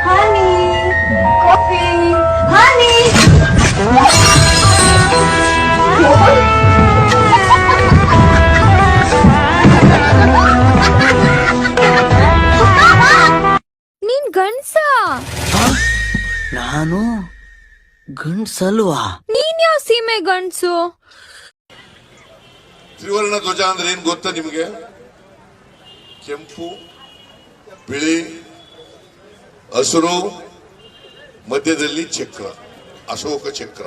ಹನಿ coffee ಹನಿ. ನೀನ್ ಗಂಡ್ಸ? ನಾನು ಗಂಡ್ಸಲ್ವಾ? ನೀನ್ ಯಾವ ಸೀಮೆ ಗಂಡ್ಸು? ತ್ರಿವರ್ಣ ಧ್ವಜ ಅಂದ್ರೆ ಏನ್ ಗೊತ್ತಾ ನಿಮಗೆ? ಕೆಂಪು, ಬಿಳಿ, ಹಸಿರು, ಮಧ್ಯದಲ್ಲಿ ಚಕ್ರ, ಅಶೋಕ ಚಕ್ರ.